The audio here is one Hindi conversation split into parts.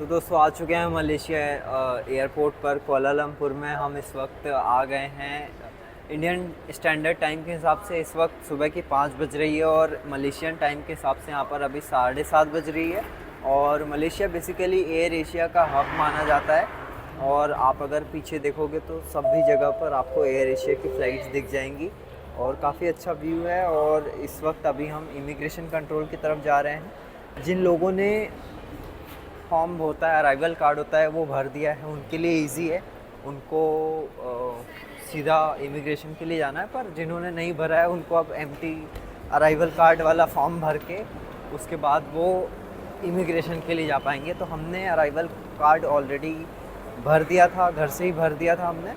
दोस्तों आ चुके हैं मलेशिया एयरपोर्ट पर कोलालमपुर में। हम इस वक्त आ गए हैं इंडियन स्टैंडर्ड टाइम के हिसाब से। इस वक्त सुबह की 5 बज रही है और मलेशियन टाइम के हिसाब से यहाँ पर अभी 7:30 बज रही है। और मलेशिया बेसिकली एयर एशिया का हब माना जाता है। और आप अगर पीछे देखोगे तो सभी जगह पर आपको एयर एशिया की फ़्लाइट्स दिख जाएंगी और काफ़ी अच्छा व्यू है। और इस वक्त अभी हम इमिग्रेशन कंट्रोल की तरफ जा रहे हैं। जिन लोगों ने फॉर्म होता है, अराइवल कार्ड होता है, वो भर दिया है, उनके लिए इजी है, उनको सीधा इमिग्रेशन के लिए जाना है। पर जिन्होंने नहीं भरा है उनको अब एम्प्टी अराइवल कार्ड वाला फॉर्म भर के उसके बाद वो इमिग्रेशन के लिए जा पाएंगे। तो हमने अराइवल कार्ड ऑलरेडी भर दिया था, घर से ही भर दिया था हमने।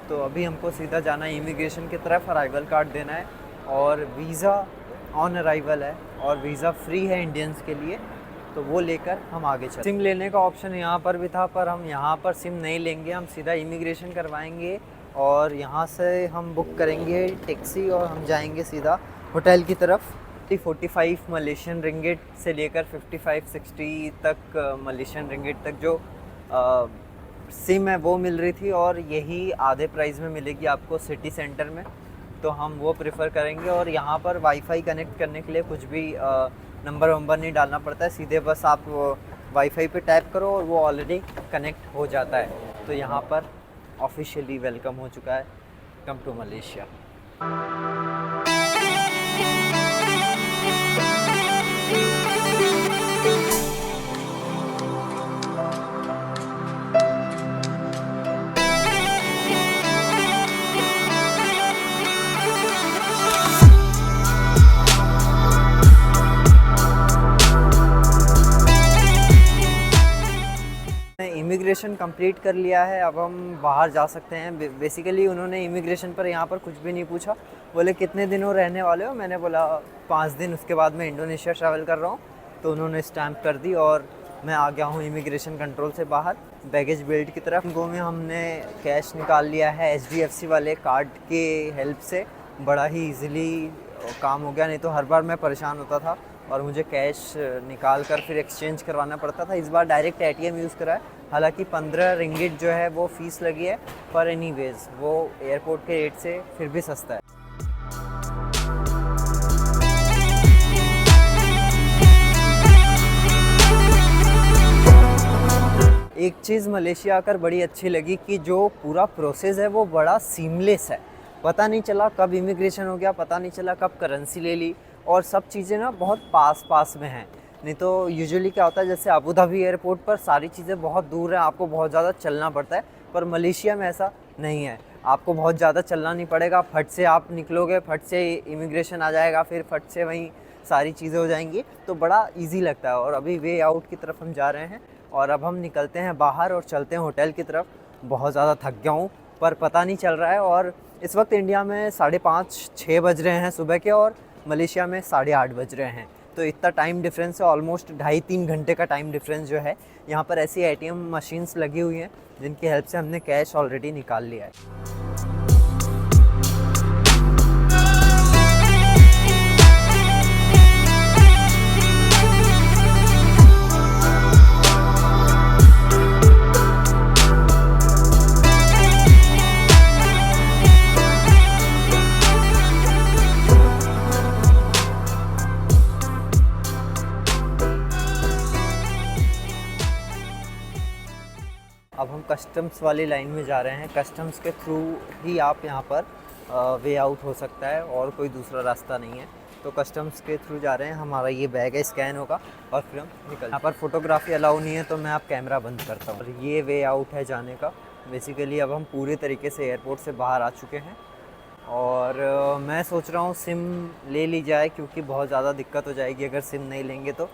तो अभी हमको सीधा जाना है इमिग्रेशन की तरफ, अराइवल कार्ड देना है और वीज़ा ऑन अराइवल है और वीज़ा फ्री है इंडियंस के लिए। तो वो लेकर हम आगे चलें। सिम लेने का ऑप्शन यहाँ पर भी था, पर हम यहाँ पर सिम नहीं लेंगे, हम सीधा इमिग्रेशन करवाएंगे और यहाँ से हम बुक करेंगे टैक्सी और हम जाएंगे सीधा होटल की तरफ। 45 मलेशियन रिंगिट से लेकर 55-60 तक मलेशियन रिंगिट तक जो सिम है वो मिल रही थी और यही आधे प्राइस में मिलेगी आपको सिटी सेंटर में। तो हम वो प्रेफर करेंगे। और यहाँ पर वाईफाई कनेक्ट करने के लिए कुछ भी नंबर वंबर नहीं डालना पड़ता है, सीधे बस आप वाईफाई पे टैप करो और वो ऑलरेडी कनेक्ट हो जाता है। तो यहाँ पर ऑफिशियली वेलकम हो चुका है, come to Malaysia. Immigration complete कर लिया है, अब हम बाहर जा सकते हैं। बेसिकली उन्होंने इमिग्रेशन पर यहाँ पर कुछ भी नहीं पूछा, बोले कितने दिनों रहने वाले हो। मैंने बोला 5 दिन, उसके बाद मैं इंडोनेशिया ट्रैवल कर रहा हूँ। तो उन्होंने स्टैंप कर दी और मैं आ गया हूँ इमिग्रेशन कंट्रोल से बाहर बैगेज बेल्ट की तरफ। गो में हमने कैश निकाल लिया है HDFC वाले कार्ड के हेल्प से। बड़ा ही ईज़िली काम हो गया, नहीं तो हर बार मैं परेशान होता था और मुझे कैश निकाल कर फिर एक्सचेंज करवाना पड़ता था। इस बार डायरेक्ट ATM यूज़ करा है। हालांकि 15 रिंगिट जो है वो फ़ीस लगी है, पर एनीवेज़ वो एयरपोर्ट के रेट से फिर भी सस्ता है। एक चीज़ मलेशिया आकर बड़ी अच्छी लगी कि जो पूरा प्रोसेस है वो बड़ा सीमलेस है। पता नहीं चला कब इमिग्रेशन हो गया, पता नहीं चला कब करेंसी ले ली, और सब चीज़ें ना बहुत पास में हैं। नहीं तो यूजुअली क्या होता है, जैसे अबू धाबी एयरपोर्ट पर सारी चीज़ें बहुत दूर हैं, आपको बहुत ज़्यादा चलना पड़ता है। पर मलेशिया में ऐसा नहीं है, आपको बहुत ज़्यादा चलना नहीं पड़ेगा। फट से आप निकलोगे, फट से इमिग्रेशन आ जाएगा, फिर फट से वहीं सारी चीज़ें हो जाएंगी। तो बड़ा ईजी लगता है। और अभी वे आउट की तरफ हम जा रहे हैं और अब हम निकलते हैं बाहर और चलते हैं होटल की तरफ। बहुत ज़्यादा थक गया हूँ पर पता नहीं चल रहा है। और इस वक्त इंडिया में 5:30-6 बज रहे हैं सुबह के और मलेशिया में 8:30 बज रहे हैं। तो इतना टाइम डिफरेंस है, ऑलमोस्ट 2.5-3 घंटे का टाइम डिफरेंस जो है। यहाँ पर ऐसी ATM मशीन्स लगी हुई हैं जिनकी हेल्प से हमने कैश ऑलरेडी निकाल लिया है। अब हम कस्टम्स वाली लाइन में जा रहे हैं। कस्टम्स के थ्रू ही आप यहाँ पर वे आउट हो सकता है और कोई दूसरा रास्ता नहीं है। तो कस्टम्स के थ्रू जा रहे हैं। हमारा ये बैग है, स्कैन होगा और फिर हम निकल। यहाँ पर फोटोग्राफी अलाउ नहीं है तो मैं आप कैमरा बंद करता हूँ। और ये वे आउट है जाने का। बेसिकली अब हम पूरे तरीके से एयरपोर्ट से बाहर आ चुके हैं और मैं सोच रहा हूँ सिम ले ली जाए, क्योंकि बहुत ज़्यादा दिक्कत हो जाएगी अगर सिम नहीं लेंगे तो।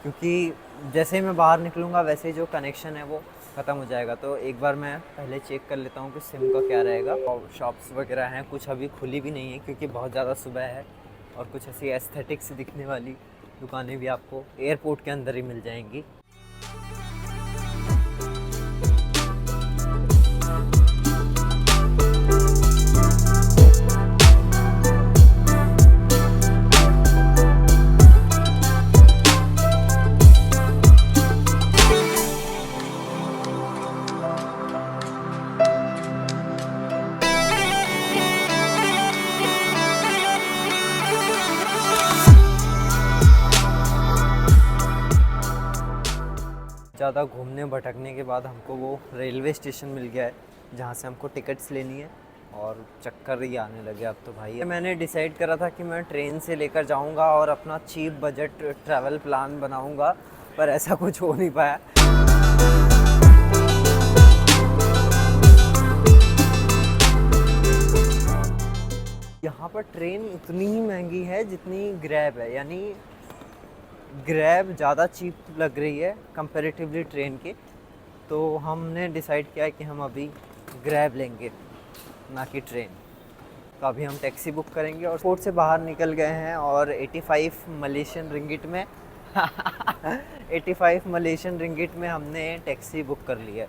क्योंकि जैसे ही मैं बाहर निकलूँगा वैसे ही जो कनेक्शन है वो ख़त्म हो जाएगा। तो एक बार मैं पहले चेक कर लेता हूँ कि सिम का क्या रहेगा। और शॉप्स वगैरह हैं, कुछ अभी खुली भी नहीं है क्योंकि बहुत ज़्यादा सुबह है। और कुछ ऐसी एस्थेटिक से दिखने वाली दुकानें भी आपको एयरपोर्ट के अंदर ही मिल जाएंगी। ज़्यादा घूमने भटकने के बाद हमको वो रेलवे स्टेशन मिल गया है जहाँ से हमको टिकट्स लेनी है और चक्कर ही आने लगे अब तो भाई। मैंने डिसाइड करा था कि मैं ट्रेन से लेकर जाऊँगा और अपना चीप बजट ट्रैवल प्लान बनाऊँगा, पर ऐसा कुछ हो नहीं पाया। यहाँ पर ट्रेन उतनी ही महंगी है जितनी ग्रैब है, यानी ग्रैब ज़्यादा चीप लग रही है कंपैरेटिवली ट्रेन के। तो हमने डिसाइड किया है कि हम अभी ग्रैब लेंगे ना कि ट्रेन। तो अभी हम टैक्सी बुक करेंगे और एयरपोर्ट से बाहर निकल गए हैं और 85 मलेशियन रिंगिट में 85 मलेशियन रिंगिट में हमने टैक्सी बुक कर ली है।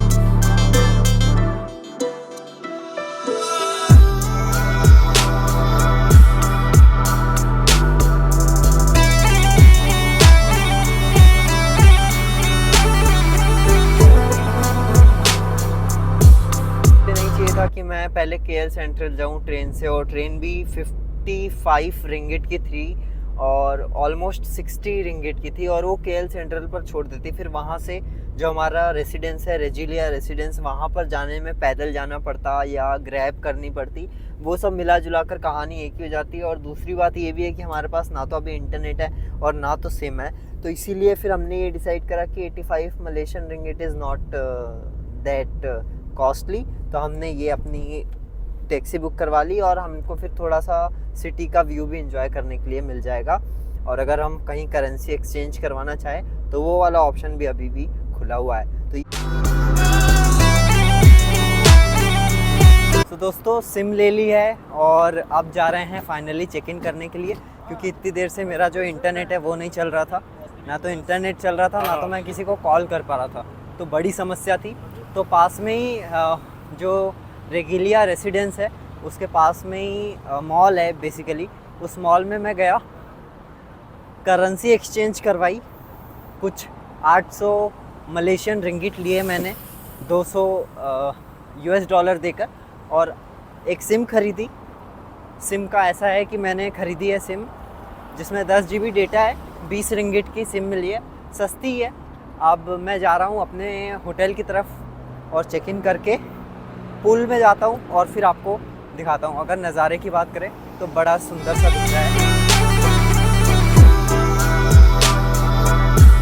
कि मैं पहले KL सेंट्रल जाऊं ट्रेन से, और ट्रेन भी 55 रिंगिट की थी और ऑलमोस्ट 60 रिंगिट की थी, और वो KL सेंट्रल पर छोड़ देती। फिर वहाँ से जो हमारा रेसिडेंस है, रेजिलिया रेसिडेंस, वहाँ पर जाने में पैदल जाना पड़ता या ग्रैब करनी पड़ती। वो सब मिला जुला कर कहानी एक ही हो जाती है। और दूसरी बात ये भी है कि हमारे पास ना तो अभी इंटरनेट है और ना तो सिम है, तो इसीलिए फिर हमने ये डिसाइड करा कि 85 Malaysian ringgit is not that costly. तो हमने ये अपनी टैक्सी बुक करवा ली और हमको फिर थोड़ा सा सिटी का व्यू भी एंजॉय करने के लिए मिल जाएगा। और अगर हम कहीं करेंसी एक्सचेंज करवाना चाहें तो वो वाला ऑप्शन भी अभी भी खुला हुआ है। तो दोस्तों सिम ले ली है और अब जा रहे हैं फाइनली चेक इन करने के लिए, क्योंकि इतनी देर से मेरा जो इंटरनेट है वो नहीं चल रहा था। ना तो इंटरनेट चल रहा था, ना तो मैं किसी को कॉल कर पा रहा था, तो बड़ी समस्या थी। तो पास में ही जो रेजिलिया रेसिडेंस है उसके पास में ही मॉल है बेसिकली। उस मॉल में मैं गया, करेंसी एक्सचेंज करवाई, कुछ 800 मलेशियन रिंगिट लिए मैंने, 200 US डॉलर देकर, और एक सिम खरीदी। सिम का ऐसा है कि मैंने ख़रीदी है सिम जिसमें 10 GB डेटा है, 20 रिंगिट की सिम मिली है, सस्ती है। अब मैं जा रहा हूँ अपने होटल की तरफ और चेक इन करके पूल में जाता हूँ और फिर आपको दिखाता हूँ। अगर नज़ारे की बात करें तो बड़ा सुंदर सा दिख रहा है।